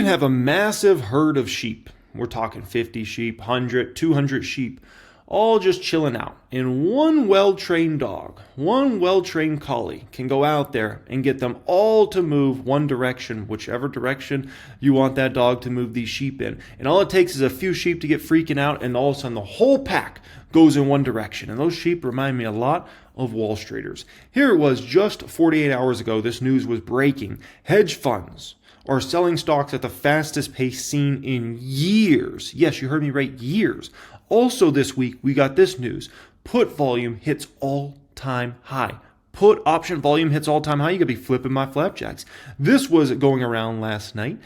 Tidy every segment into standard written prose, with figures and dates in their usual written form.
can have a massive herd of sheep. We're talking 50 sheep, 100, 200 sheep, all just chilling out. And one well-trained dog, one well-trained collie can go out there and get them all to move one direction, whichever direction you want that dog to move these sheep in. And all it takes is a few sheep to get freaking out, and all of a sudden the whole pack goes in one direction. And those sheep remind me a lot of Wall Streeters. Here it was just 48 hours ago, this news was breaking. Hedge funds are selling stocks at the fastest pace seen in years. Yes, you heard me right, years. Also this week, we got this news. Put volume hits all-time high. Put option volume hits all-time high. You could be flipping my flapjacks. This was going around last night.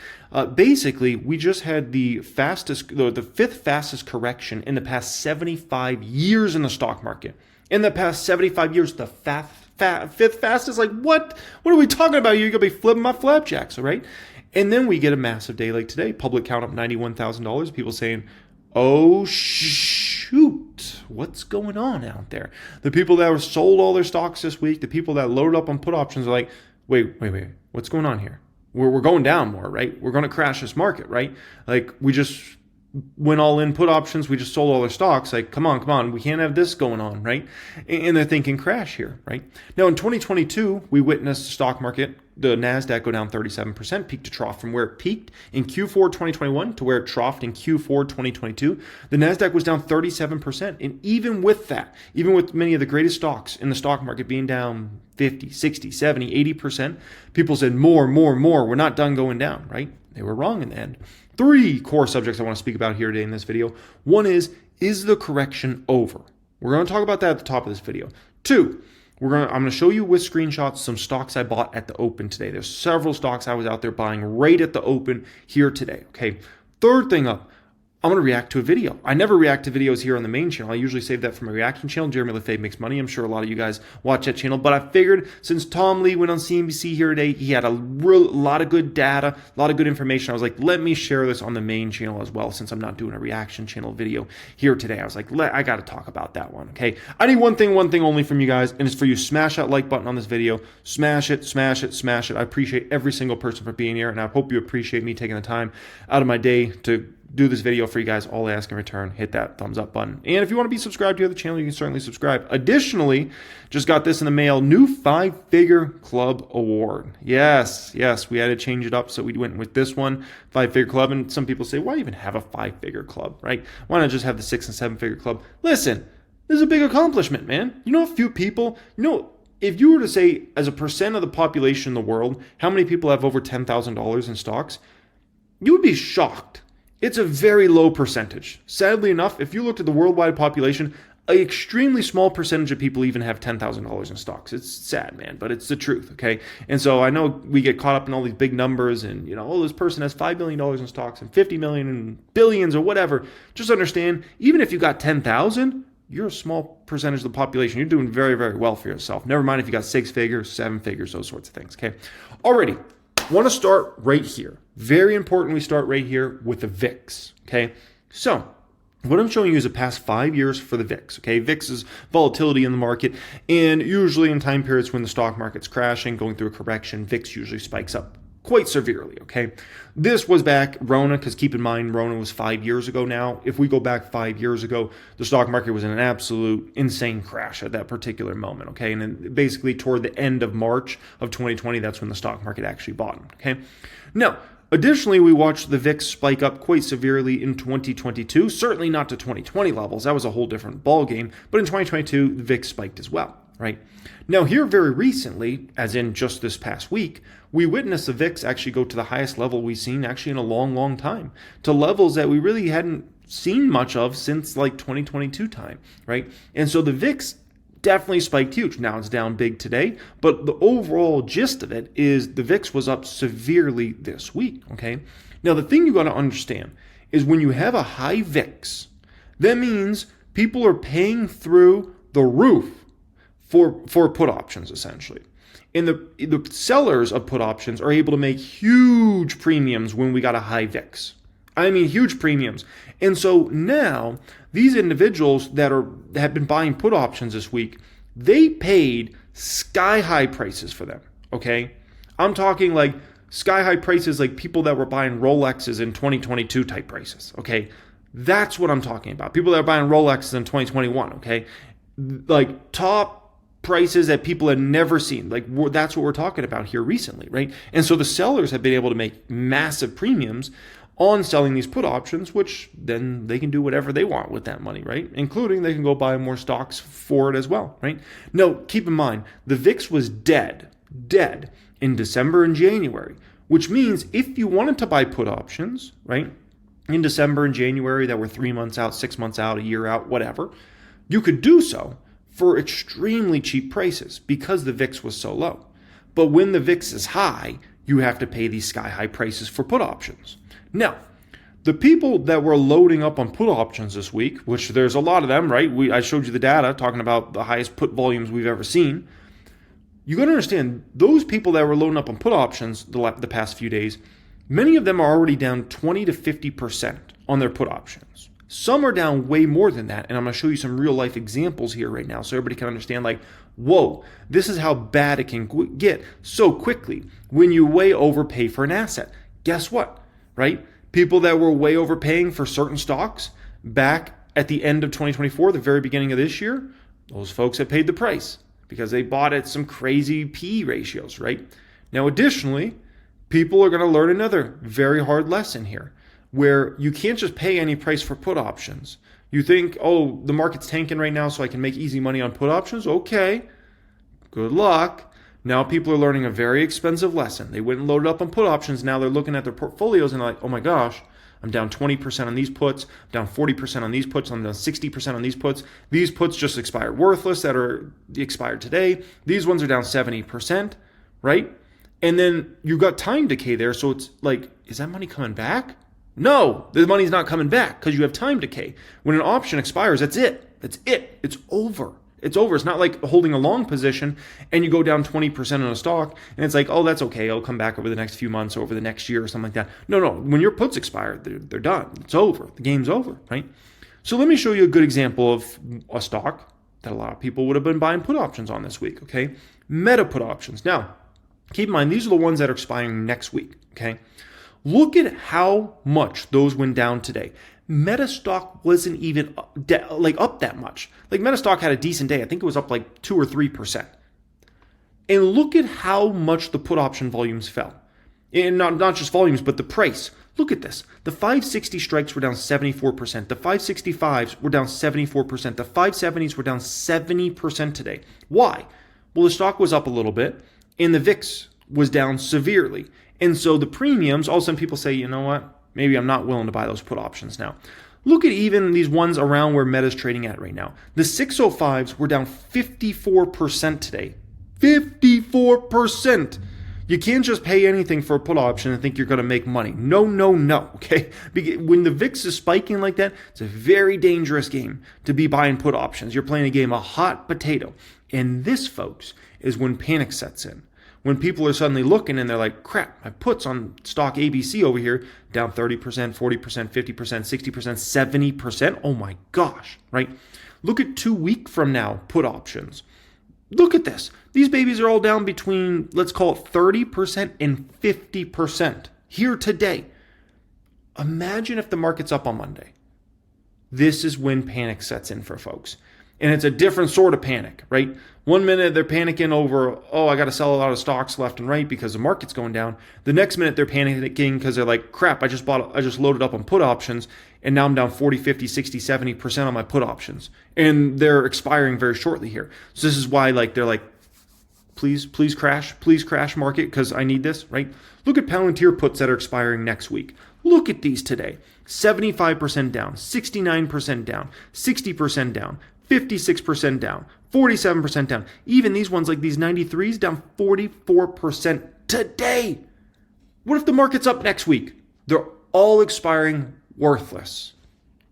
Basically, we just had the fifth fastest correction in the past 75 years in the stock market. In the past 75 years, the fifth fastest, like what? What are we talking about? You're going to be flipping my flapjacks, all right? And then we get a massive day like today. Public count up $91,000. People saying, oh, shoot, what's going on out there? The people that were sold all their stocks this week, the people that loaded up on put options are like, wait, what's going on here? We're going down more, right? We're going to crash this market, right? Like we just went all in put options. We just sold all our stocks. Like, come on. We can't have this going on, right? And they're thinking crash here, right? Now in 2022, we witnessed the stock market, the NASDAQ go down 37%, peak to trough. From where it peaked in Q4 2021 to where it troughed in Q4 2022, the NASDAQ was down 37%. And even with that, even with many of the greatest stocks in the stock market being down 50, 60, 70, 80%, people said more. We're not done going down, right? They were wrong in the end. 3 core subjects I want to speak about here today in this video. One is the correction over? We're going to talk about that at the top of this video. 2, I'm going to show you with screenshots some stocks I bought at the open today. There's several stocks I was out there buying right at the open here today. Okay. Third thing up, I'm going to react to a video. I never react to videos here on the main channel. I usually save that for my reaction channel. Jeremy Lefebvre Makes Money. I'm sure a lot of you guys watch that channel. But I figured since Tom Lee went on CNBC here today, he had a lot of good data, a lot of good information. I was like, let me share this on the main channel as well since I'm not doing a reaction channel video here today. I was like, I got to talk about that one, okay? I need one thing only from you guys, and it's for you. Smash that like button on this video. Smash it. I appreciate every single person for being here, and I hope you appreciate me taking the time out of my day to do this video for you guys. All I ask in return, hit that thumbs up button. And if you want to be subscribed to the channel, you can certainly subscribe. Additionally, just got this in the mail, new 5-figure club award. Yes, we had to change it up, so we went with this one, 5-figure club. And some people say, why even have a 5-figure club, right? Why not just have the 6 and 7-figure club? Listen, this is a big accomplishment, man. You know, a few people, if you were to say as a percent of the population in the world, how many people have over $10,000 in stocks, you would be shocked. It's a very low percentage. Sadly enough, if you looked at the worldwide population, an extremely small percentage of people even have $10,000 in stocks. It's sad, man, but it's the truth, okay? And so I know we get caught up in all these big numbers and, this person has $5 million in stocks and 50 million and billions or whatever. Just understand, even if you got 10,000, you're a small percentage of the population. You're doing very, very well for yourself. Never mind if you got 6 figures, 7 figures, those sorts of things, okay? Alrighty. Want to start right here. Very important we start right here with the VIX, okay? So, what I'm showing you is the past 5 years for the VIX, okay? VIX is volatility in the market, and usually in time periods when the stock market's crashing, going through a correction, VIX usually spikes up quite severely, okay? This was back Rona, because keep in mind, Rona was 5 years ago now. If we go back 5 years ago, the stock market was in an absolute insane crash at that particular moment, okay? And then basically toward the end of March of 2020, that's when the stock market actually bottomed, okay? Now, additionally, we watched the VIX spike up quite severely in 2022, certainly not to 2020 levels. That was a whole different ballgame, but in 2022, the VIX spiked as well, right? Now, here very recently, as in just this past week, we witnessed the VIX actually go to the highest level we've seen actually in a long, long time, to levels that we really hadn't seen much of since like 2022 time, right? And so the VIX definitely spiked huge. Now it's down big today, but the overall gist of it is the VIX was up severely this week, okay? Now, the thing you got to understand is when you have a high VIX, that means people are paying through the roof for put options, essentially. And the sellers of put options are able to make huge premiums when we got a high VIX. I mean, huge premiums. And so now these individuals that have been buying put options this week, they paid sky high prices for them, okay? I'm talking like Sky high prices like people that were buying Rolexes in 2022 type prices, okay? That's what I'm talking about. People that are buying Rolexes in 2021, okay? Like top prices that people had never seen. Like that's what we're talking about here recently, right? And so the sellers have been able to make massive premiums on selling these put options, which then they can do whatever they want with that money, right? Including they can go buy more stocks for it as well, right? No, keep in mind, the VIX was dead in December and January, which means if you wanted to buy put options, right, in December and January that were 3 months out, 6 months out, a year out, whatever, you could do so for extremely cheap prices because the VIX was so low. But when the VIX is high, you have to pay these sky high prices for put options. Now, the people that were loading up on put options this week, which there's a lot of them, right? I showed you the data talking about the highest put volumes we've ever seen. You got to understand, those people that were loading up on put options the past few days, many of them are already down 20 to 50% on their put options. Some are down way more than that, and I'm going to show you some real life examples here right now so everybody can understand, like, whoa, this is how bad it can get so quickly when you way overpay for an asset. Guess what, right? People that were way overpaying for certain stocks back at the end of 2024, the very beginning of this year, those folks have paid the price because they bought at some crazy PE ratios, right? Now, additionally, people are going to learn another very hard lesson here, where you can't just pay any price for put options. You think, oh, the market's tanking right now so I can make easy money on put options? Okay, good luck. Now people are learning a very expensive lesson. They went and loaded up on put options. Now they're looking at their portfolios and they're like, oh my gosh, I'm down 20% on these puts, I'm down 40% on these puts, I'm down 60% on these puts. These puts just expired worthless that are expired today. These ones are down 70%, right? And then you got time decay there. So it's like, is that money coming back? No, the money's not coming back because you have time decay. When an option expires, that's it. That's it. It's over. It's over. It's not like holding a long position and you go down 20% on a stock and it's like, oh, that's okay. I'll come back over the next few months or over the next year or something like that. No. When your puts expire, they're done. It's over. The game's over, right? So let me show you a good example of a stock that a lot of people would have been buying put options on this week, okay? Meta put options. Now, keep in mind, these are the ones that are expiring next week, okay? Look at how much those went down today. Meta stock wasn't even up that much. Like Meta stock had a decent day. I think it was up like 2 or 3%. And look at how much the put option volumes fell. And not just volumes, but the price. Look at this. The 560 strikes were down 74%. The 565s were down 74%. The 570s were down 70% today. Why? Well, the stock was up a little bit and the VIX was down severely. And so the premiums, all of a sudden people say, you know what? Maybe I'm not willing to buy those put options now. Look at even these ones around where Meta's trading at right now. The 605s were down 54% today. 54%. You can't just pay anything for a put option and think you're going to make money. No, okay? When the VIX is spiking like that, it's a very dangerous game to be buying put options. You're playing a game of hot potato. And this, folks, is when panic sets in. When people are suddenly looking and they're like, crap, my puts on stock ABC over here down 30%, 40%, 50%, 60%, 70%. Oh my gosh, right? Look at 2 weeks from now put options. Look at this. These babies are all down between, let's call it 30% and 50% here today. Imagine if the market's up on Monday. This is when panic sets in for folks. And it's a different sort of panic, right? 1 minute they're panicking over, oh, I got to sell a lot of stocks left and right because the market's going down. The next minute they're panicking because they're like, crap, I just loaded up on put options and now I'm down 40, 50, 60, 70% on my put options. And they're expiring very shortly here. So this is why they're like, please crash market because I need this, right? Look at Palantir puts that are expiring next week. Look at these today. 75% down, 69% down, 60% down, 56% down, 47% down. Even these ones like these 93s down 44% today. What if the market's up next week? They're all expiring worthless.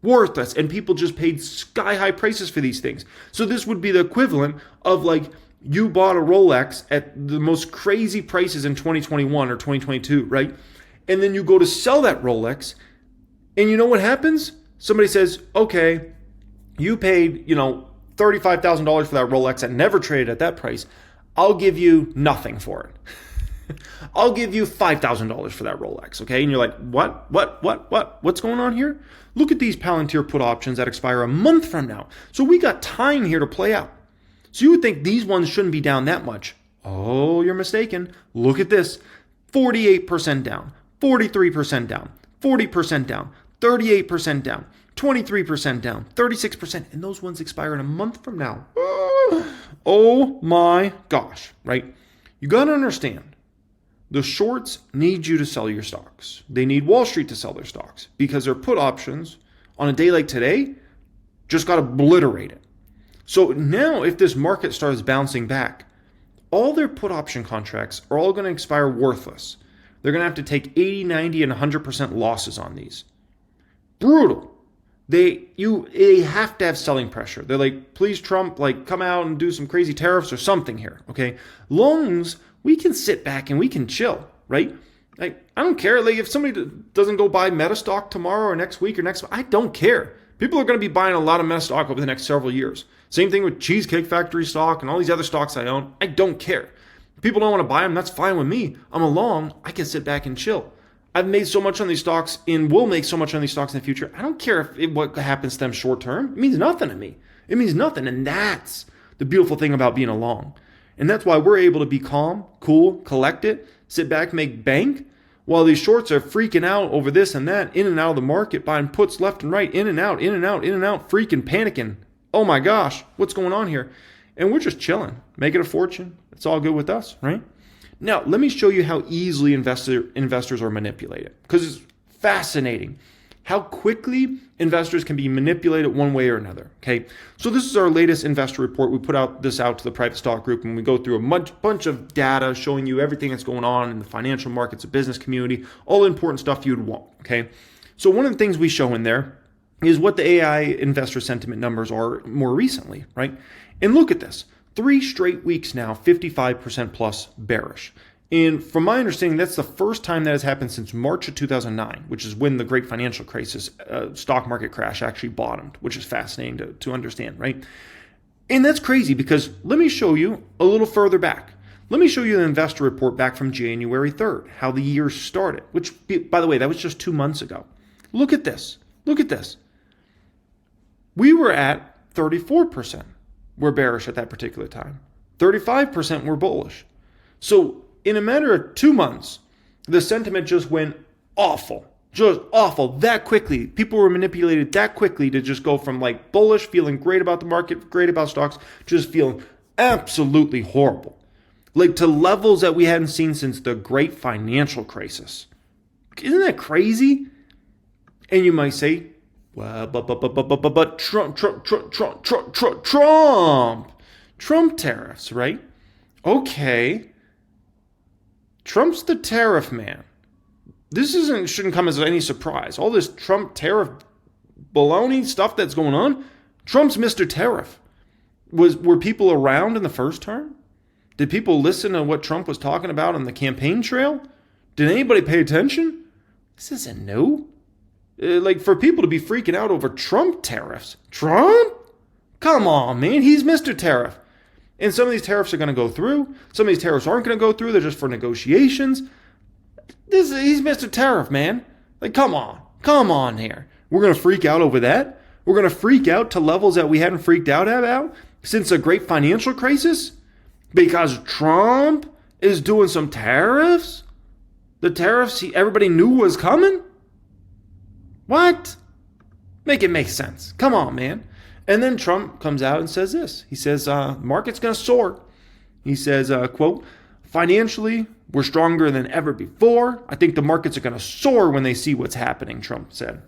And people just paid sky high prices for these things. So this would be the equivalent of like you bought a Rolex at the most crazy prices in 2021 or 2022, right? And then you go to sell that Rolex and you know what happens? Somebody says, okay, you paid, $35,000 for that Rolex that never traded at that price. I'll give you nothing for it. I'll give you $5,000 for that Rolex, okay? And you're like, what? What's going on here? Look at these Palantir put options that expire a month from now. So we got time here to play out. So you would think these ones shouldn't be down that much. Oh, you're mistaken. Look at this. 48% down, 43% down, 40% down, 38% down, 23% down, 36%. And those ones expire in a month from now. Oh my gosh, right? You got to understand, the shorts need you to sell your stocks. They need Wall Street to sell their stocks because their put options on a day like today just got obliterated. So now if this market starts bouncing back, all their put option contracts are all going to expire worthless. They're going to have to take 80, 90, and 100% losses on these. Brutal. They have to have selling pressure. They're like, please Trump, like come out and do some crazy tariffs or something here, okay? Longs, we can sit back and we can chill, right? Like, I don't care. Like if somebody doesn't go buy Meta stock tomorrow or next week or next, I don't care. People are going to be buying a lot of Meta stock over the next several years. Same thing with Cheesecake Factory stock and all these other stocks I own. I don't care. People don't want to buy them. That's fine with me. I'm a long. I can sit back and chill. I've made so much on these stocks and will make so much on these stocks in the future. I don't care what happens to them short term. It means nothing to me. It means nothing. And that's the beautiful thing about being a long. And that's why we're able to be calm, cool, collect it, sit back, make bank, while these shorts are freaking out over this and that, in and out of the market, buying puts left and right, in and out, in and out, in and out, freaking panicking. Oh my gosh, what's going on here? And we're just chilling, making a fortune. It's all good with us, right? Now, let me show you how easily investors are manipulated, because it's fascinating how quickly investors can be manipulated one way or another, okay? So this is our latest investor report. We put this out to the private stock group, and we go through a bunch of data showing you everything that's going on in the financial markets, the business community, all the important stuff you'd want, okay? So one of the things we show in there is what the AI investor sentiment numbers are more recently, right? And look at this. 3 straight weeks now, 55% plus bearish. And from my understanding, that's the first time that has happened since March of 2009, which is when the great financial crisis, stock market crash actually bottomed, which is fascinating to understand, right? And that's crazy because let me show you a little further back. Let me show you the investor report back from January 3rd, how the year started, which, by the way, that was just 2 months ago. Look at this. Look at this. We were at 34%. Were bearish at that particular time. 35% were bullish. So in a matter of 2 months, the sentiment just went awful. Just awful that quickly. People were manipulated that quickly to just go from like bullish, feeling great about the market, great about stocks, just feeling absolutely horrible. Like to levels that we hadn't seen since the great financial crisis. Isn't that crazy? And you might say, well, but Trump tariffs, right? Okay. Trump's the tariff man. This shouldn't come as any surprise. All this Trump tariff baloney stuff that's going on, Trump's Mr. Tariff. Were people around in the first term? Did people listen to what Trump was talking about on the campaign trail? Did anybody pay attention? This isn't new. Like for people to be freaking out over Trump tariffs. Trump? Come on, man. He's Mr. Tariff. And some of these tariffs are going to go through. Some of these tariffs aren't going to go through. They're just for negotiations. He's Mr. Tariff, man. Like, come on here. We're going to freak out over that? We're going to freak out to levels that we hadn't freaked out about since the great financial crisis? Because Trump is doing some tariffs? The tariffs everybody knew was coming? What? Make it make sense. Come on, man. And then Trump comes out and says this. He says, market's going to soar. He says, quote, financially, we're stronger than ever before. I think the markets are going to soar when they see what's happening, Trump said.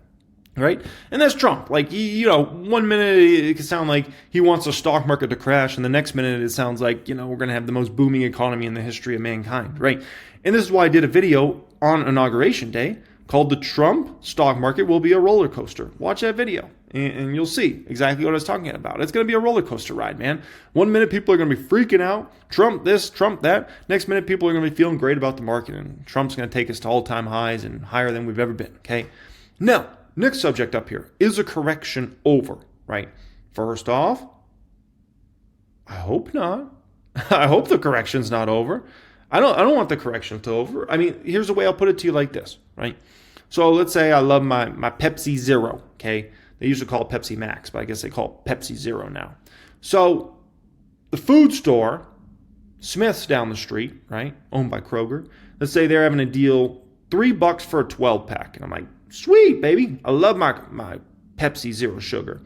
Right? And that's Trump. Like, 1 minute it can sound like he wants the stock market to crash, and the next minute it sounds like, we're going to have the most booming economy in the history of mankind. Right? And this is why I did a video on Inauguration Day called The Trump Stock Market Will Be a Roller Coaster. Watch that video and you'll see exactly what I was talking about. It's going to be a roller coaster ride, man. 1 minute people are going to be freaking out, Trump this, Trump that. Next minute people are going to be feeling great about the market, and Trump's going to take us to all-time highs and higher than we've ever been, okay? Now, next subject up here. Is a correction over, right? First off, I hope not. I hope the correction's not over. I don't want the correction to over. I mean, here's the way I'll put it to you like this, right? So let's say I love my Pepsi Zero, okay? They used to call it Pepsi Max, but I guess they call it Pepsi Zero now. So the food store, Smith's down the street, right? Owned by Kroger. Let's say they're having a deal, $3 for a 12-pack. And I'm like, sweet, baby. I love my Pepsi Zero Sugar.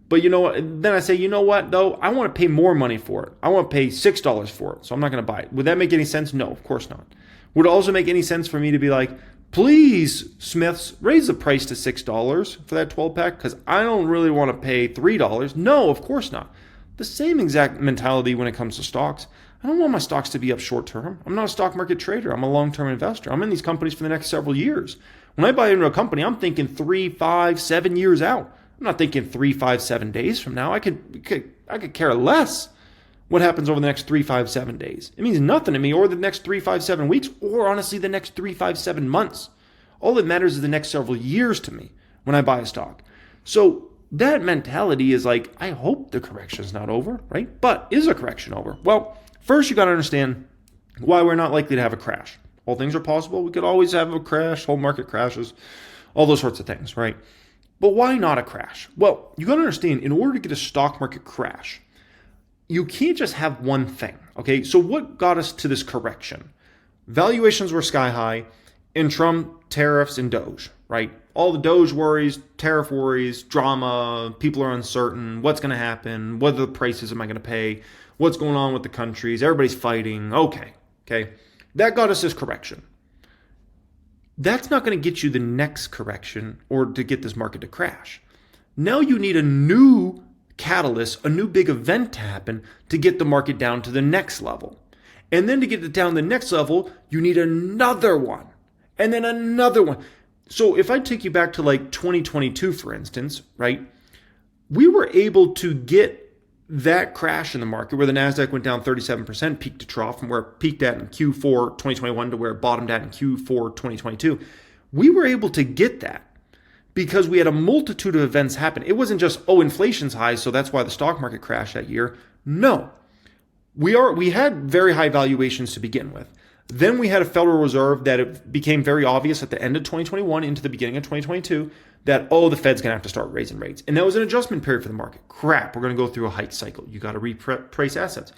But you know what? Then I say, you know what, though? I want to pay more money for it. I want to pay $6 for it, so I'm not going to buy it. Would that make any sense? No, of course not. Would it also make any sense for me to be like, please, Smiths, raise the price to $6 for that 12-pack because I don't really want to pay $3? No, of course not. The same exact mentality when it comes to stocks. I don't want my stocks to be up short term. I'm not a stock market trader. I'm a long-term investor. I'm in these companies for the next several years. When I buy into a company, I'm thinking 3, 5, 7 years out. I'm not thinking 3, 5, 7 days from now. I could care less what happens over the next 3, 5, 7 days. It means nothing to me, or the next 3, 5, 7 weeks, or honestly the next 3, 5, 7 months. All that matters is the next several years to me when I buy a stock. So that mentality is like, I hope the correction is not over, right? But is a correction over? Well, first you got to understand why we're not likely to have a crash. All things are possible. We could always have a crash, whole market crashes, all those sorts of things, right? But why not a crash? Well, you got to understand, in order to get a stock market crash, you can't just have one thing, okay? So what got us to this correction? Valuations were sky high, and Trump, tariffs, and Doge, right? All the Doge worries, tariff worries, drama, people are uncertain, what's going to happen, what are the prices am I going to pay, what's going on with the countries, everybody's fighting, okay. That got us this correction. That's not going to get you the next correction or to get this market to crash. Now you need a new catalyst, a new big event to happen to get the market down to the next level. And then to get it down to the next level, you need another one. And then another one. So if I take you back to like 2022, for instance, right? We were able to get that crash in the market where the NASDAQ went down 37% peak to trough from where it peaked at in Q4 2021 to where it bottomed at in Q4 2022. We were able to get that because we had a multitude of events happen. It wasn't just, inflation's high, so that's why the stock market crashed that year. No. We had very high valuations to begin with. Then we had a Federal Reserve that it became very obvious at the end of 2021 into the beginning of 2022 that, the Fed's going to have to start raising rates. And that was an adjustment period for the market. Crap, we're going to go through a hike cycle. You got to reprice assets.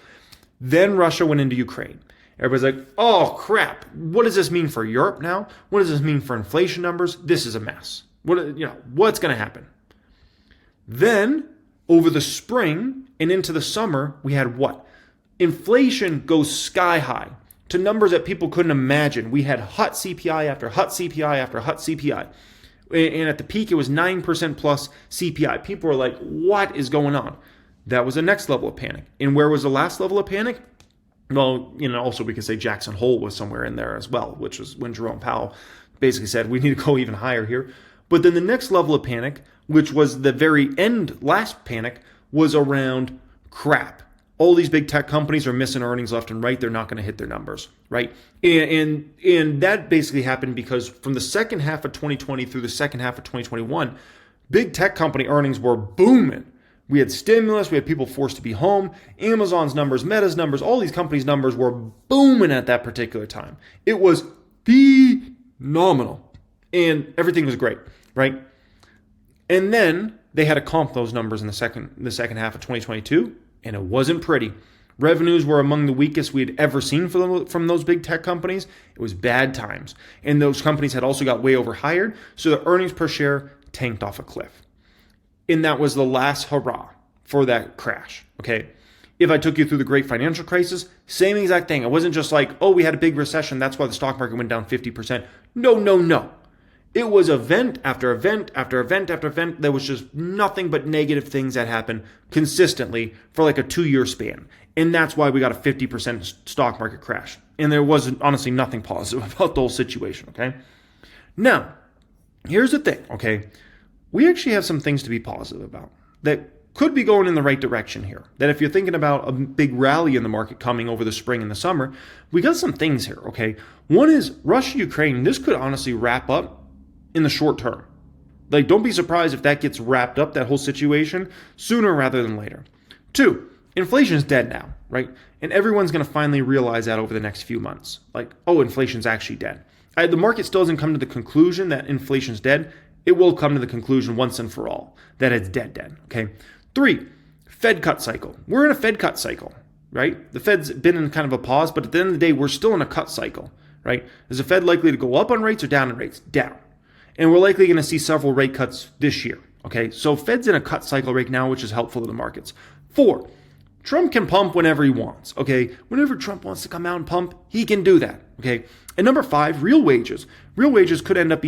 Then Russia went into Ukraine. Everybody's like, oh, crap. What does this mean for Europe now? What does this mean for inflation numbers? This is a mess. What's going to happen? Then over the spring and into the summer, we had what? Inflation goes sky high to numbers that people couldn't imagine. We had hot CPI after hot CPI after hot CPI. And at the peak, it was 9% plus CPI. People were like, what is going on? That was the next level of panic. And where was the last level of panic? Well, also we could say Jackson Hole was somewhere in there as well, which was when Jerome Powell basically said, we need to go even higher here. But then the next level of panic, which was the very end last panic, was around crap. All these big tech companies are missing earnings left and right. They're not going to hit their numbers, right? And that basically happened because from the second half of 2020 through the second half of 2021, big tech company earnings were booming. We had stimulus. We had people forced to be home. Amazon's numbers, Meta's numbers, all these companies' numbers were booming at that particular time. It was phenomenal. And everything was great, right? And then they had to comp those numbers in the second half of 2022. And it wasn't pretty. Revenues were among the weakest we had ever seen from those big tech companies. It was bad times. And those companies had also got way overhired, so the earnings per share tanked off a cliff. And that was the last hurrah for that crash, okay? If I took you through the great financial crisis, same exact thing. It wasn't just like, we had a big recession, that's why the stock market went down 50%. No. It was event after event after event after event. There was just nothing but negative things that happened consistently for like a 2-year span. And that's why we got a 50% stock market crash. And there was honestly nothing positive about the whole situation, okay? Now, here's the thing, okay? We actually have some things to be positive about that could be going in the right direction here. That if you're thinking about a big rally in the market coming over the spring and the summer, we got some things here, okay? One is Russia-Ukraine. This could honestly wrap up in the short term. Like, don't be surprised if that gets wrapped up, that whole situation, sooner rather than later. 2, inflation's dead now, right? And everyone's going to finally realize that over the next few months. Like, oh, inflation's actually dead. The market still doesn't come to the conclusion that inflation's dead. It will come to the conclusion once and for all that it's dead, okay? 3, Fed cut cycle. We're in a Fed cut cycle, right? The Fed's been in kind of a pause, but at the end of the day, we're still in a cut cycle, right? Is the Fed likely to go up on rates or down on rates? Down. And we're likely going to see several rate cuts this year, okay? So Fed's in a cut cycle right now, which is helpful to the markets. 4, Trump can pump whenever he wants, okay? Whenever Trump wants to come out and pump, he can do that, okay? And number 5, real wages. Real wages could end up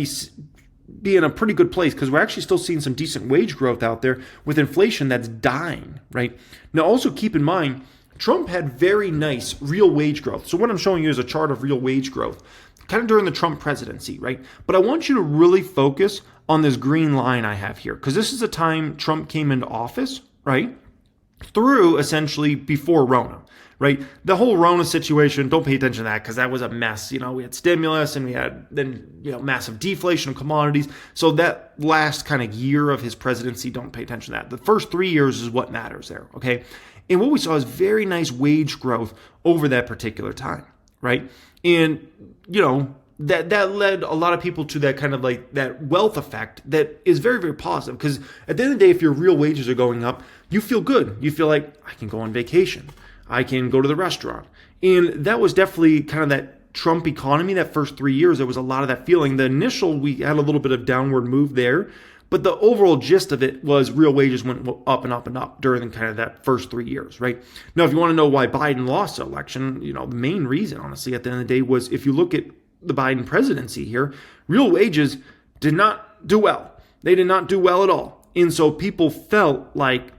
be in a pretty good place because we're actually still seeing some decent wage growth out there with inflation that's dying, right? Now, also keep in mind, Trump had very nice real wage growth. So what I'm showing you is a chart of real wage growth, kind of during the Trump presidency, right? But I want you to really focus on this green line I have here because this is the time Trump came into office, right? Through essentially before Rona, right? The whole Rona situation, don't pay attention to that because that was a mess. You know, we had stimulus and we had then, massive deflation of commodities. So that last kind of year of his presidency, don't pay attention to that. The first 3 years is what matters there, okay? And what we saw is very nice wage growth over that particular time, right? And, that led a lot of people to that kind of like that wealth effect that is very, very positive because at the end of the day, if your real wages are going up, you feel good. You feel like I can go on vacation. I can go to the restaurant. And that was definitely kind of that Trump economy, that first 3 years, there was a lot of that feeling. The initial, we had a little bit of downward move there, but the overall gist of it was real wages went up and up and up during kind of that first 3 years, right? Now, if you want to know why Biden lost the election, the main reason, honestly, at the end of the day was if you look at the Biden presidency here, real wages did not do well. They did not do well at all. And so people felt like,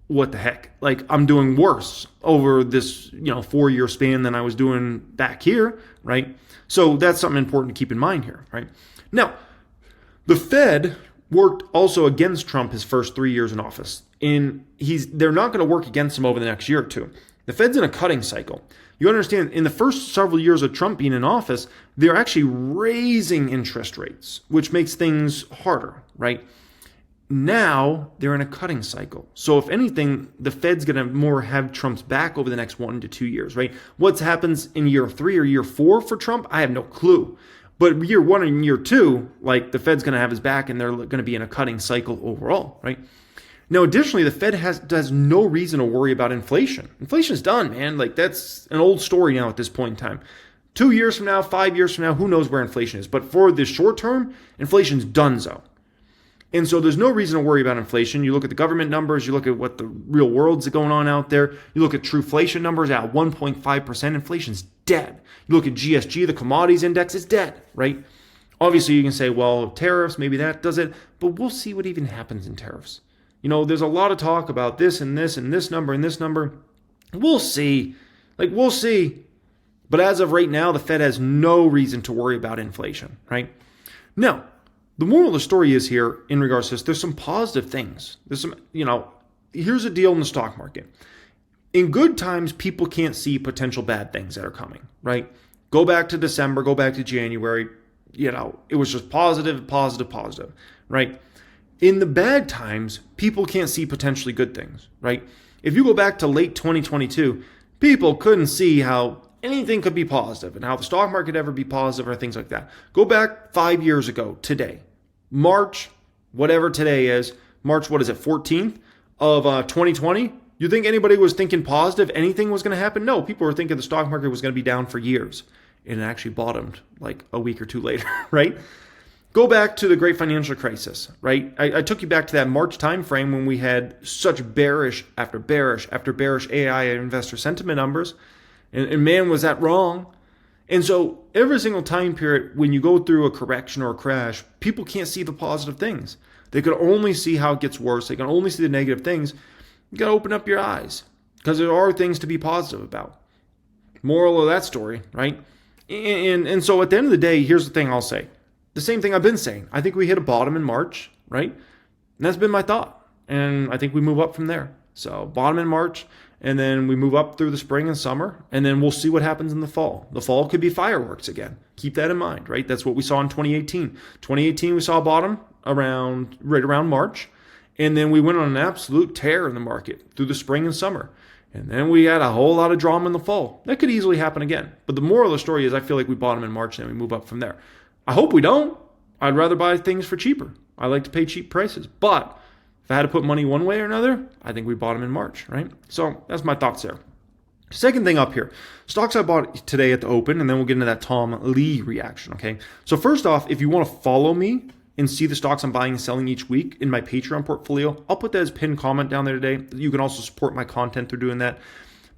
what the heck? Like I'm doing worse over this, 4-year span than I was doing back here, right? So that's something important to keep in mind here, right? Now, the Fed worked also against Trump his first 3 years in office. And they're not going to work against him over the next year or two. The Fed's in a cutting cycle. You understand, in the first several years of Trump being in office, they're actually raising interest rates, which makes things harder, right? Now they're in a cutting cycle. So if anything, the Fed's going to more have Trump's back over the next 1 to 2 years, right? What happens in year 3 or year 4 for Trump, I have no clue. But year 1 and year 2, like the Fed's going to have his back and they're going to be in a cutting cycle overall, right? Now, additionally, the Fed has no reason to worry about inflation. Inflation's done, man. Like that's an old story now at this point in time. 2 years from now, 5 years from now, who knows where inflation is? But for the short term, inflation's donezo. And so there's no reason to worry about inflation. You look at the government numbers, you look at what the real world's going on out there, you look at trueflation numbers at 1.5%, inflation's dead. You look at GSG, the commodities index, is dead, right? Obviously, you can say, well, tariffs, maybe that does it, but we'll see what even happens in tariffs. There's a lot of talk about this and this and this number and this number. We'll see. We'll see. But as of right now, the Fed has no reason to worry about inflation, right? Now, the moral of the story is here in regards to this, there's some positive things. There's some, here's a deal in the stock market. In good times, people can't see potential bad things that are coming, right? Go back to December, go back to January, it was just positive, right? In the bad times, people can't see potentially good things, right? If you go back to late 2022, people couldn't see how anything could be positive and how the stock market ever be positive or things like that. Go back 5 years ago today, March, whatever today is, March, 14th of 2020. You think anybody was thinking positive, anything was going to happen? No, people were thinking the stock market was going to be down for years. And it actually bottomed like a week or two later, right? Go back to the great financial crisis, right? I took you back to that March timeframe when we had such bearish after bearish after bearish AI and investor sentiment numbers. And man, was that wrong. And so every single time period, when you go through a correction or a crash, people can't see the positive things. They can only see how it gets worse. They can only see the negative things. You got to open up your eyes because there are things to be positive about. Moral of that story, right? And so at the end of the day, here's the thing I'll say. The same thing I've been saying. I think we hit a bottom in March, right? And that's been my thought. And I think we move up from there. So bottom in March, and then we move up through the spring and summer, and then we'll see what happens in the fall. The fall could be fireworks again. Keep that in mind, right? That's what we saw in 2018. 2018, we saw a bottom right around March, and then we went on an absolute tear in the market through the spring and summer. And then we had a whole lot of drama in the fall. That could easily happen again. But the moral of the story is I feel like we bottom in March and then we move up from there. I hope we don't. I'd rather buy things for cheaper. I like to pay cheap prices. But if I had to put money one way or another, I think we bottom in March, right? So that's my thoughts there. Second thing up here, stocks I bought today at the open, and then we'll get into that Tom Lee reaction, okay? So first off, if you want to follow me and see the stocks I'm buying and selling each week in my Patreon portfolio, I'll put that as pinned comment down there today. You can also support my content through doing that.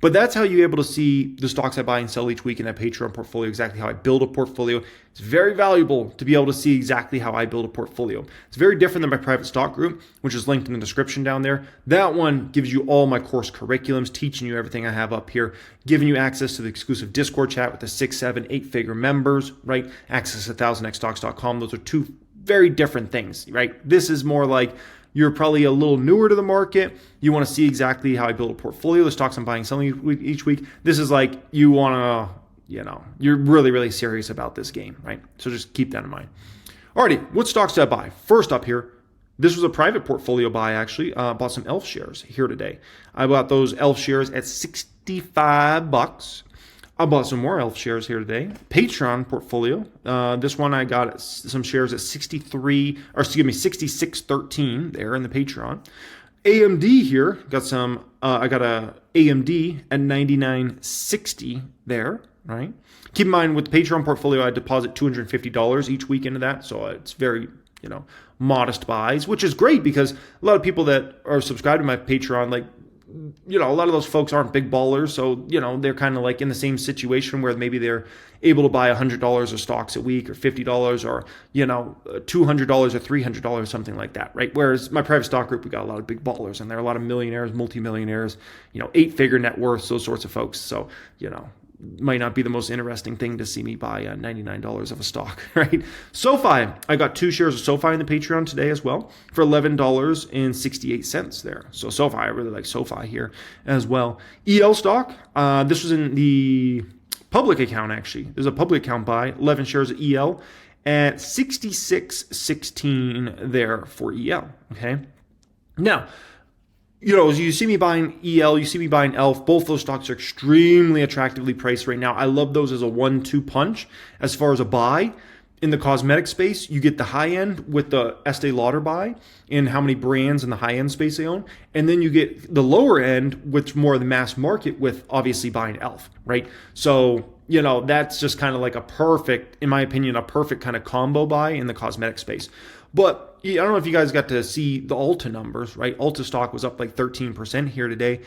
But that's how you're able to see the stocks I buy and sell each week in that Patreon portfolio, exactly how I build a portfolio. It's very valuable to be able to see exactly how I build a portfolio. It's very different than my private stock group, which is linked in the description down there. That one gives you all my course curriculums, teaching you everything I have up here, giving you access to the exclusive Discord chat with the 6, 7, 8-figure members, right? Access to 1000xstocks.com. Those are two very different things, right? This is more like you're probably a little newer to the market. You want to see exactly how I build a portfolio, the stocks I'm buying and selling each week. This is like you want to, you're really, really serious about this game, right? So just keep that in mind. Alrighty, what stocks did I buy? First up here, this was a private portfolio buy actually. Bought some ELF shares here today. I bought those ELF shares at $65. I bought some more ELF shares here today. Patreon portfolio. This one I got some shares at 66.13 there in the Patreon. AMD here got some. I got a AMD at 99.60 there. Right. Keep in mind with the Patreon portfolio, I deposit $250 each week into that, so it's very modest buys, which is great because a lot of people that are subscribed to my Patreon, like, a lot of those folks aren't big ballers. So, they're kind of like in the same situation where maybe they're able to buy $100 of stocks a week or $50 or, $200 or $300, something like that, right? Whereas my private stock group, we got a lot of big ballers and there are a lot of millionaires, multimillionaires, 8-figure net worths, those sorts of folks. So, might not be the most interesting thing to see me buy $99 of a stock, right? SoFi, I got 2 shares of SoFi in the Patreon today as well for $11.68 there. So SoFi, I really like SoFi here as well. EL stock, this was in the public account actually. There's a public account buy, 11 shares of EL at 66.16 there for EL, okay? Now, as you see me buying EL, you see me buying ELF, both those stocks are extremely attractively priced right now. I love those as a 1-2 punch. As far as a buy, in the cosmetic space, you get the high end with the Estee Lauder buy and how many brands in the high end space they own. And then you get the lower end, which more of the mass market with obviously buying ELF, right? So, that's just kind of like a perfect, in my opinion, a perfect kind of combo buy in the cosmetic space. But I don't know if you guys got to see the Ulta numbers, right? Ulta stock was up like 13% here today.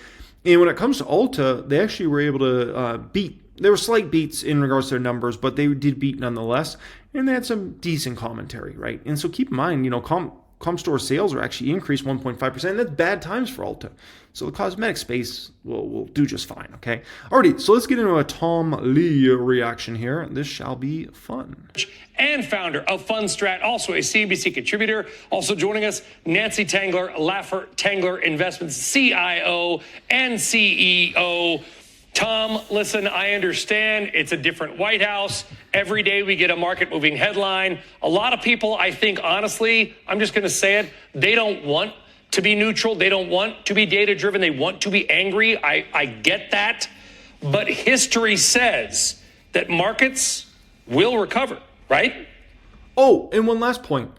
And when it comes to Ulta, they actually were able to beat. There were slight beats in regards to their numbers, but they did beat nonetheless. And they had some decent commentary, right? And so keep in mind, comp store sales are actually increased 1.5%. And that's bad times for Ulta. So the cosmetic space will do just fine, okay? Alrighty, so let's get into a Tom Lee reaction here. This shall be fun. And founder of Fundstrat, also a CNBC contributor. Also joining us, Nancy Tangler, Lefebvre Tangler Investments, CIO and CEO. Tom, listen, I understand it's a different White House. Every day we get a market-moving headline. A lot of people, I think, honestly, I'm just going to say it, they don't want to be neutral. They don't want to be data-driven. They want to be angry. I get that. But history says that markets will recover, right? Oh, and one last point.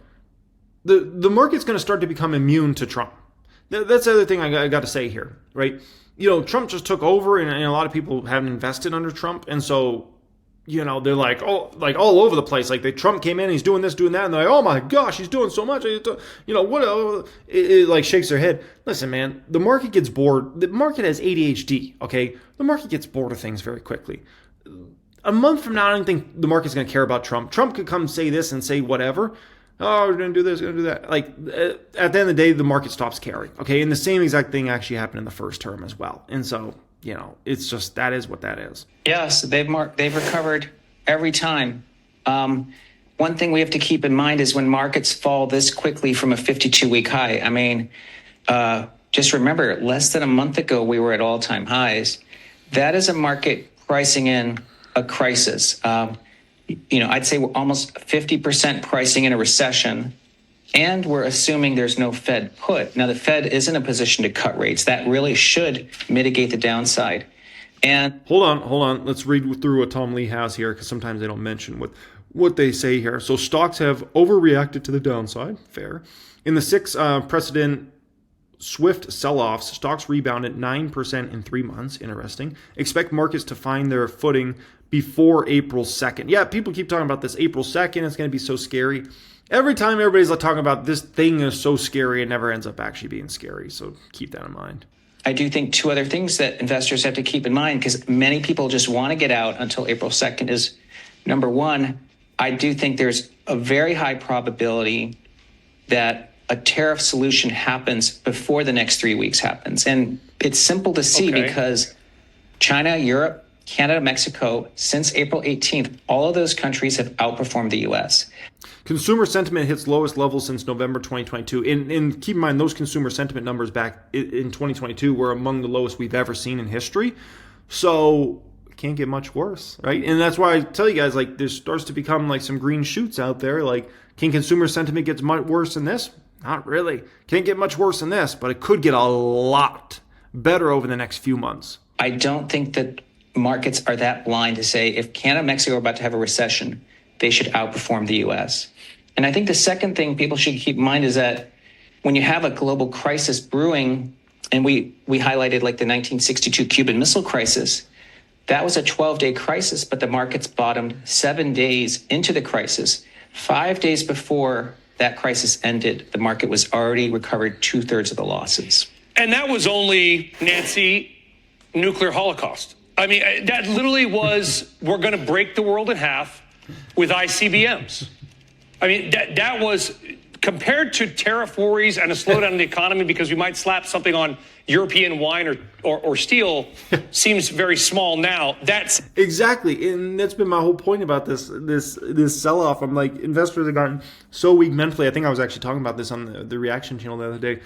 The market's going to start to become immune to Trump. That's the other thing I got to say here, right? Trump just took over, and a lot of people haven't invested under Trump, and so, they're like, all over the place. Like, Trump came in, he's doing this, doing that, and they're like, oh my gosh, he's doing so much. It like shakes their head. Listen, man, the market gets bored. The market has ADHD, okay? The market gets bored of things very quickly. A month from now, I don't think the market's going to care about Trump. Trump could come say this and say whatever. Oh, we're going to do this, we're going to do that. Like, at the end of the day, the market stops caring, okay? And the same exact thing actually happened in the first term as well. And so, it's just, that is what that is. Yes, they've recovered every time. One thing we have to keep in mind is when markets fall this quickly from a 52-week high, I mean, just remember, less than a month ago, we were at all-time highs. That is a market pricing in a crisis. I'd say we're almost 50% pricing in a recession And we're assuming there's no Fed put. Now, the Fed is in a position to cut rates. That really should mitigate the downside. And hold on. Let's read through what Tom Lee has here, because sometimes they don't mention what they say here. So stocks have overreacted to the downside. Fair. In the 6 precedent swift sell-offs, stocks rebounded 9% in 3 months. Interesting. Expect markets to find their footing before April 2nd. Yeah, people keep talking about this April 2nd. It's going to be so scary. Every time everybody's talking about this thing is so scary, it never ends up actually being scary. So keep that in mind. I do think 2 other things that investors have to keep in mind, because many people just want to get out until April 2nd, is number one, I do think there's a very high probability that a tariff solution happens before the next 3 weeks happens. And it's simple to see because China, Europe, Canada, Mexico, since April 18th, all of those countries have outperformed the U.S. Consumer sentiment hits lowest levels since November 2022. And keep in mind, those consumer sentiment numbers back in 2022 were among the lowest we've ever seen in history. So it can't get much worse, right? And that's why I tell you guys, like, there starts to become like some green shoots out there. Like, can consumer sentiment get much worse than this? Not really. Can't get much worse than this, but it could get a lot better over the next few months. I don't think that markets are that blind to say if Canada and Mexico are about to have a recession, they should outperform the U.S. And I think the second thing people should keep in mind is that when you have a global crisis brewing, and we highlighted like the 1962 Cuban Missile Crisis, that was a 12-day crisis, but the markets bottomed 7 days into the crisis. 5 days before that crisis ended, the market was already recovered 2/3 of the losses. And that was only, Nancy, nuclear holocaust. I mean, that literally was, we're going to break the world in half with ICBMs. I mean, that was, compared to tariff worries and a slowdown in the economy because we might slap something on European wine or steel, seems very small now. That's exactly, and that's been my whole point about this sell-off. I'm like, investors have gotten so weak mentally. I think I was actually talking about this on the reaction channel the other day.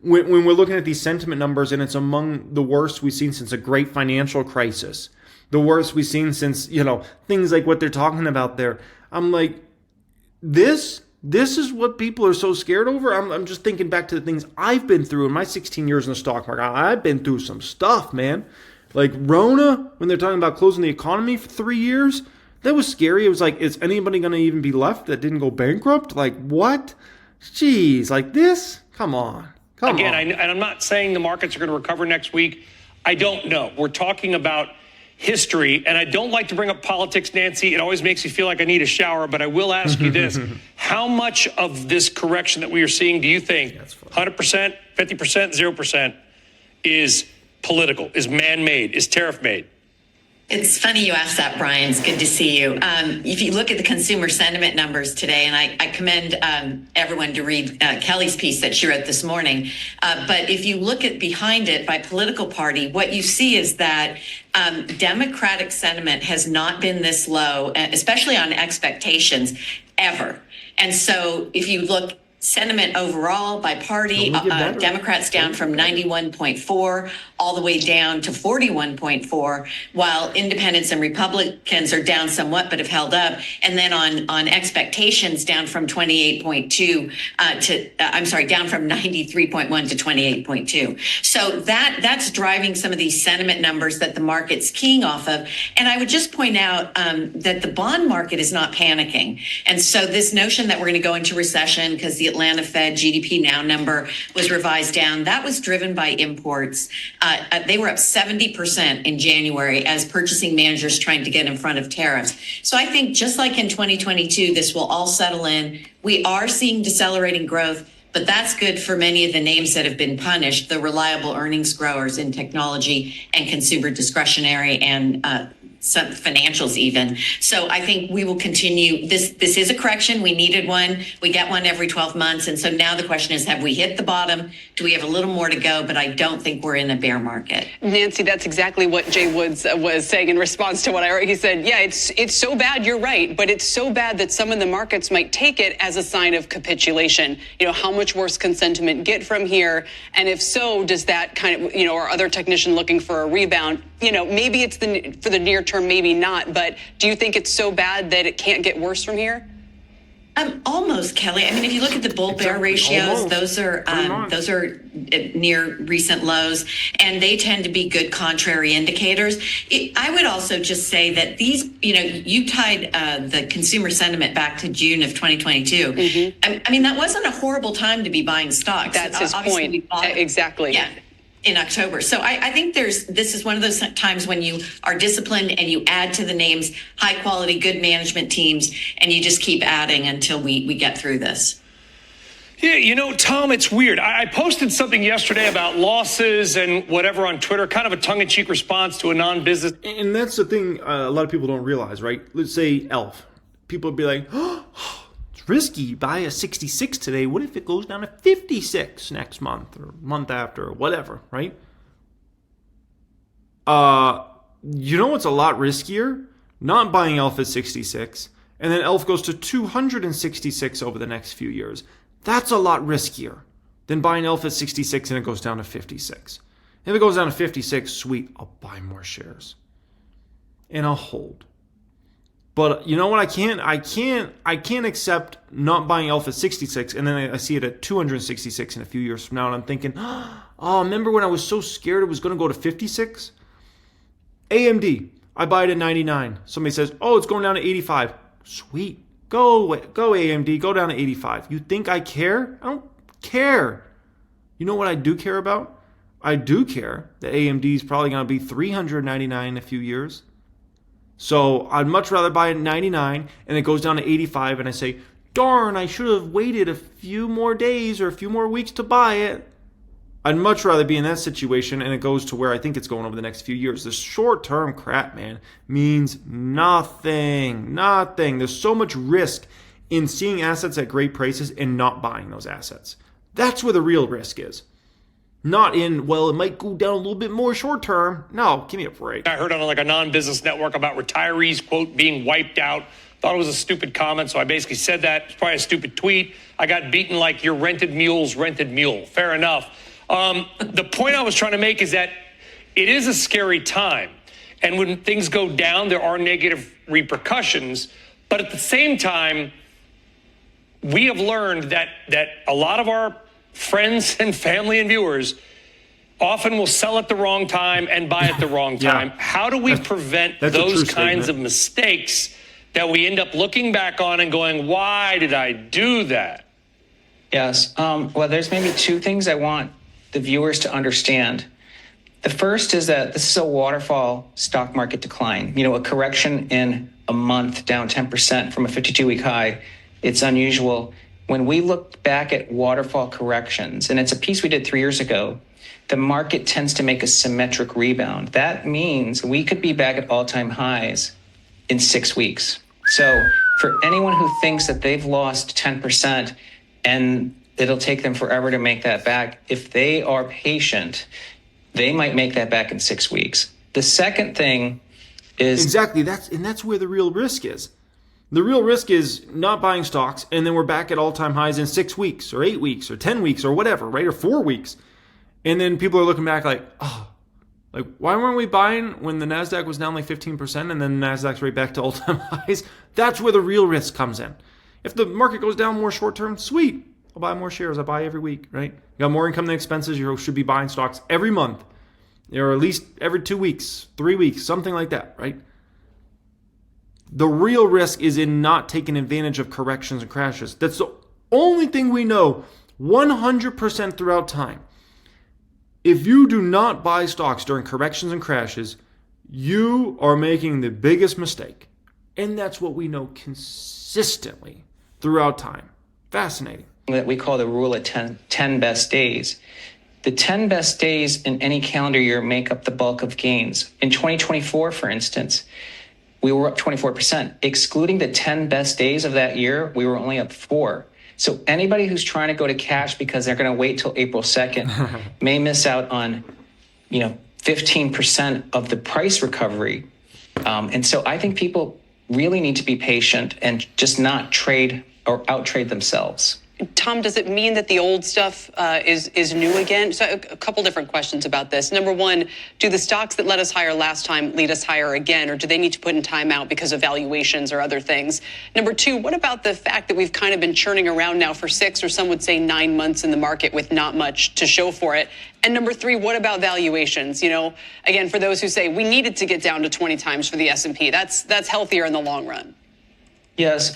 When we're looking at these sentiment numbers, and it's among the worst we've seen since a great financial crisis, the worst we've seen since, things like what they're talking about there. I'm like, this is what people are so scared over. I'm just thinking back to the things I've been through in my 16 years in the stock market. I've been through some stuff, man. Like Rona, when they're talking about closing the economy for 3 years, that was scary. It was like, is anybody going to even be left that didn't go bankrupt? Like, what? Jeez, like this? Come on. Again, and I'm not saying the markets are going to recover next week. I don't know. We're talking about history, and I don't like to bring up politics, Nancy. It always makes me feel like I need a shower, but I will ask you this. How much of this correction that we are seeing do you think 100%, 50%, 0% is political, is man-made, is tariff-made? It's funny you asked that, Brian. It's good to see you. If you look at the consumer sentiment numbers today, and I commend everyone to read Kelly's piece that she wrote this morning, but if you look at behind it by political party, what you see is that Democratic sentiment has not been this low, especially on expectations, ever. And so if you look sentiment overall by party, Democrats down from 91.4 all the way down to 41.4, while independents and Republicans are down somewhat but have held up. And then on expectations down from 28.2 down from 93.1 to 28.2. So that's driving some of these sentiment numbers that the market's keying off of. And I would just point out that the bond market is not panicking. And so this notion that we're going to go into recession because the Atlanta Fed GDP now number was revised down, that was driven by imports. They were up 70% in January as purchasing managers trying to get in front of tariffs. So I think just like in 2022, this will all settle in. We are seeing decelerating growth, but that's good for many of the names that have been punished, the reliable earnings growers in technology and consumer discretionary and some financials even. So I think we will continue. This is a correction. We needed one. We get one every 12 months. And so now the question is, have we hit the bottom? Do we have a little more to go? But I don't think we're in a bear market. Nancy, that's exactly what Jay Woods was saying in response to what I heard. He said, yeah, it's so bad, you're right, but it's so bad that some of the markets might take it as a sign of capitulation. How much worse can sentiment get from here? And if so, does that kind of, or other technician looking for a rebound, maybe it's for the near term, maybe not, but do you think it's so bad that it can't get worse from here? Almost, Kelly. I mean, if you look at the bull-bear ratios, almost. those are near recent lows, and they tend to be good contrary indicators. I would also just say that these, you tied the consumer sentiment back to June of 2022. Mm-hmm. I mean, that wasn't a horrible time to be buying stocks. That's his Obviously, point. we bought Exactly. Yeah. In October. So I think this is one of those times when you are disciplined and you add to the names high quality, good management teams, and you just keep adding until we get through this. Yeah, Tom, it's weird. I posted something yesterday about losses and whatever on Twitter, kind of a tongue-in-cheek response to a non-business. And that's the thing a lot of people don't realize, right? Let's say ELF. People would be like, oh, it's risky. Buy a 66 today. What if it goes down to 56 next month or month after or whatever, right? You know what's a lot riskier? Not buying ELF at 66, and then ELF goes to 266 over the next few years. That's a lot riskier than buying ELF at 66 and it goes down to 56. If it goes down to 56, sweet, I'll buy more shares. And I'll hold. But you know what? I can't accept not buying ELF at 66 and then I see it at 266 in a few years from now and I'm thinking, oh, remember when I was so scared it was going to go to 56? AMD, I buy it at 99. Somebody says, oh, it's going down to 85. Sweet. Go AMD, go down to 85. You think I care? I don't care. You know what I do care about? I do care that AMD is probably going to be $399 in a few years. So I'd much rather buy it at 99 and it goes down to 85 and I say, darn, I should have waited a few more days or a few more weeks to buy it. I'd much rather be in that situation and it goes to where I think it's going over the next few years. This short-term crap, man, means nothing. Nothing. There's so much risk in seeing assets at great prices and not buying those assets. That's where the real risk is. Not in, well, it might go down a little bit more short-term. No, give me a break. I heard on like a non-business network about retirees, quote, being wiped out. Thought it was a stupid comment, so I basically said that. It's probably a stupid tweet. I got beaten like your rented mule's rented mule. Fair enough. The point I was trying to make is that it is a scary time. And when things go down, there are negative repercussions. But at the same time, we have learned that a lot of our friends and family and viewers often will sell at the wrong time and buy at the wrrong time. Yeah. How do we prevent those kinds of mistakes that we end up looking back on and going, why did I do that? Yes. Well, there's maybe two things I want the viewers to understand. The first is that this is a waterfall stock market decline. A correction in a month down 10% from a 52-week high. It's unusual. When we look back at waterfall corrections, and it's a piece we did 3 years ago, the market tends to make a symmetric rebound. That means we could be back at all-time highs in 6 weeks. So for anyone who thinks that they've lost 10% and it'll take them forever to make that back, if they are patient, they might make that back in 6 weeks. The second thing is... Exactly. That's where the real risk is. The real risk is not buying stocks, and then we're back at all-time highs in 6 weeks or 8 weeks or 10 weeks or whatever, right? Or 4 weeks. And then people are looking back like, why weren't we buying when the NASDAQ was down like 15% and then the NASDAQ's right back to all-time highs? That's where the real risk comes in. If the market goes down more short-term, sweet. I'll buy more shares. I buy every week, right? You got more income than expenses. You should be buying stocks every month or at least every 2 weeks, 3 weeks, something like that, right? The real risk is in not taking advantage of corrections and crashes. That's the only thing we know 100% throughout time. If you do not buy stocks during corrections and crashes, you are making the biggest mistake. And that's what we know consistently throughout time. Fascinating. That we call the rule of 10 best days. The 10 best days in any calendar year make up the bulk of gains. In 2024, for instance, we were up 24%. Excluding the 10 best days of that year, we were only up 4%. So anybody who's trying to go to cash because they're going to wait till April 2nd may miss out on, 15% of the price recovery. And so I think people really need to be patient and just not trade or out-trade themselves. Tom, does it mean that the old stuff is new again? So a couple different questions about this. Number one, do the stocks that led us higher last time lead us higher again, or do they need to put in timeout because of valuations or other things? Number two, what about the fact that we've kind of been churning around now for 6 or some would say 9 months in the market with not much to show for it? And number three, what about valuations? Again, for those who say we needed to get down to 20 times for the S&P, that's healthier in the long run. Yes.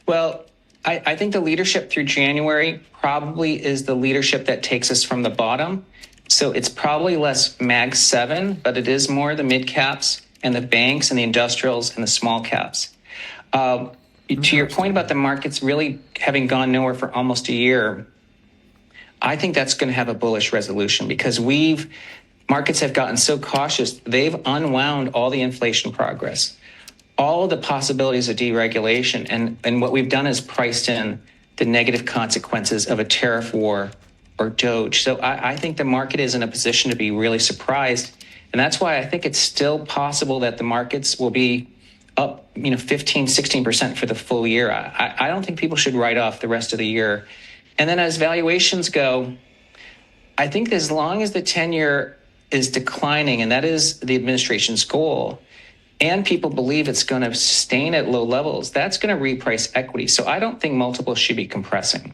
Well, I think the leadership through January probably is the leadership that takes us from the bottom. So it's probably less Mag 7, but it is more the mid caps and the banks and the industrials and the small caps. To your point about the markets really having gone nowhere for almost a year, I think that's going to have a bullish resolution because markets have gotten so cautious. They've unwound all the inflation progress, all of the possibilities of deregulation. And what we've done is priced in the negative consequences of a tariff war or Doge. So I think the market is in a position to be really surprised. And that's why I think it's still possible that the markets will be up, 15, 16% for the full year. I don't think people should write off the rest of the year. And then as valuations go, I think as long as the 10-year is declining, and that is the administration's goal, and people believe it's going to sustain at low levels, that's going to reprice equity. So I don't think multiples should be compressing.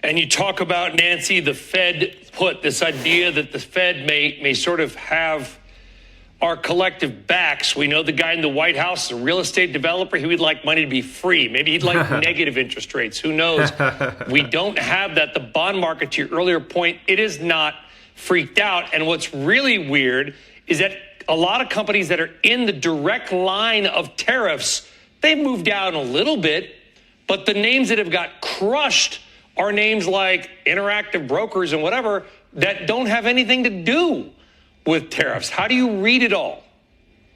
And you talk about, Nancy, the Fed put this idea that the Fed may sort of have our collective backs. We know the guy in the White House is a real estate developer. He would like money to be free. Maybe he'd like negative interest rates. Who knows? We don't have that. The bond market, to your earlier point, it is not freaked out. And what's really weird is that a lot of companies that are in the direct line of tariffs, they've moved down a little bit, but the names that have got crushed are names like Interactive Brokers and whatever that don't have anything to do with tariffs. How do you read it all?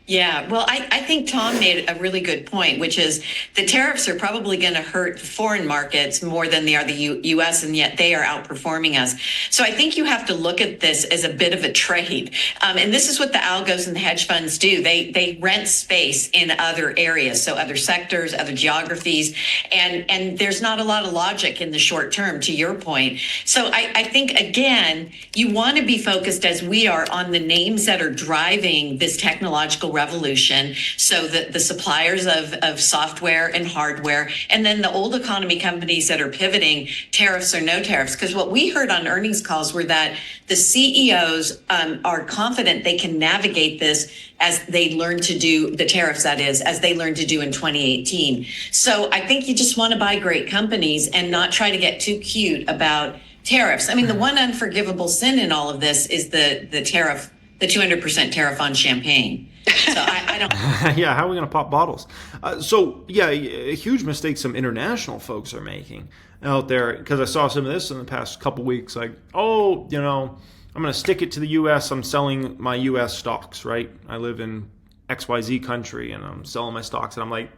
Yeah, well, I think Tom made a really good point, which is the tariffs are probably going to hurt foreign markets more than they are the U.S., and yet they are outperforming us. So I think you have to look at this as a bit of a trade. And this is what the algos and the hedge funds do. They rent space in other areas, so other sectors, other geographies, and there's not a lot of logic in the short term, to your point. So I think, again, you want to be focused, as we are, on the names that are driving this technological revolution. So the suppliers of software and hardware, and then the old economy companies that are pivoting, tariffs or no tariffs. Because what we heard on earnings calls were that the CEOs are confident they can navigate this as they learn to do the tariffs, that is, as they learned to do in 2018. So I think you just want to buy great companies and not try to get too cute about tariffs. I mean, the one unforgivable sin in all of this is the tariff, the 200% tariff on champagne. So I don't. Yeah, how are we going to pop bottles? A huge mistake some international folks are making out there, because I saw some of this in the past couple weeks. Like, I'm going to stick it to the U.S. I'm selling my U.S. stocks, right? I live in XYZ country, and I'm selling my stocks. And I'm like,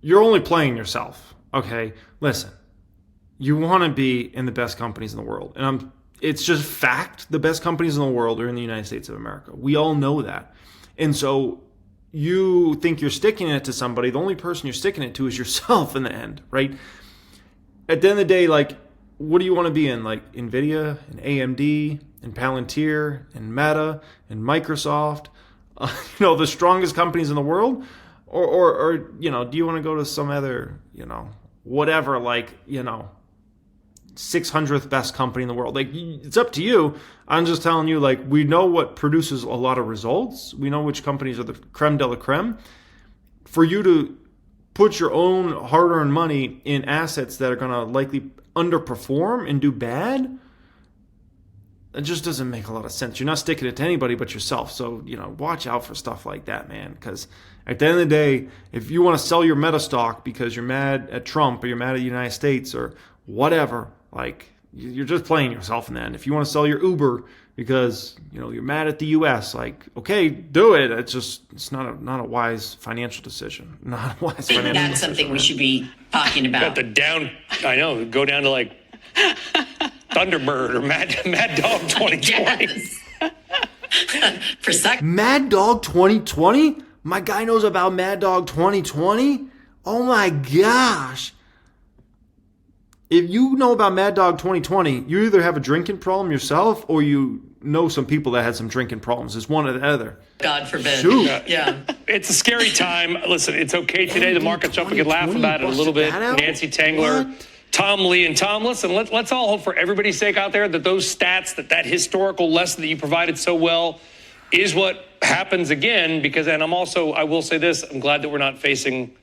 you're only playing yourself, okay? Listen, you want to be in the best companies in the world. And it's just fact. The best companies in the world are in the United States of America. We all know that. And so you think you're sticking it to somebody. The only person you're sticking it to is yourself in the end, right? At the end of the day, like, what do you want to be in? Like nvidia and AMD and Palantir and Meta and Microsoft, the strongest companies in the world? Or do you want to go to some other, whatever, 600th best company in the world? Like, it's up to you. I'm just telling you, like, we know what produces a lot of results. We know which companies are the creme de la creme. For you to put your own hard-earned money in assets that are going to likely underperform and do bad, it just doesn't make a lot of sense. You're not sticking it to anybody but yourself. So, watch out for stuff like that, man. Because at the end of the day, if you want to sell your Meta stock because you're mad at Trump or you're mad at the United States or whatever, like, you're just playing yourself in the end. If you want to sell your Uber because, you're mad at the U.S., like, okay, do it. It's not a wise financial decision. Not a wise financial decision. That's something we should be talking about. Go down to like Thunderbird or Mad Dog 2020. Yes. Mad Dog 2020? My guy knows about Mad Dog 2020? Oh my gosh. if you know about Mad Dog 2020, you either have a drinking problem yourself or you know some people that had some drinking problems. It's one or the other. God forbid. Shoot. Yeah. It's a scary time. Listen, it's okay today. The market's up. We can laugh about it a little bit. Nancy Tangler, What? Tom Lee, and Tom, listen, let's all hope for everybody's sake out there that those stats, that historical lesson that you provided so well is what happens again. Because, and I will say this, I'm glad that we're not facing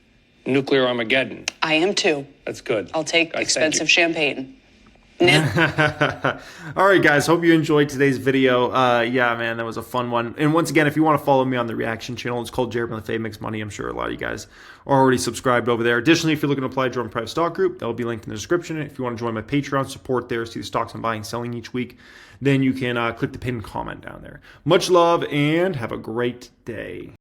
nuclear Armageddon. I am too. That's good. I'll take Guys, expensive champagne. All right, guys. Hope you enjoyed today's video. Yeah, man, that was a fun one. And once again, if you want to follow me on the reaction channel, it's called Jared Lefebvre Makes Money. I'm sure a lot of you guys are already subscribed over there. Additionally, if you're looking to apply to join a private stock group, that will be linked in the description. If you want to join my Patreon support there, see the stocks I'm buying, selling each week, then you can click the pinned comment down there. Much love and have a great day.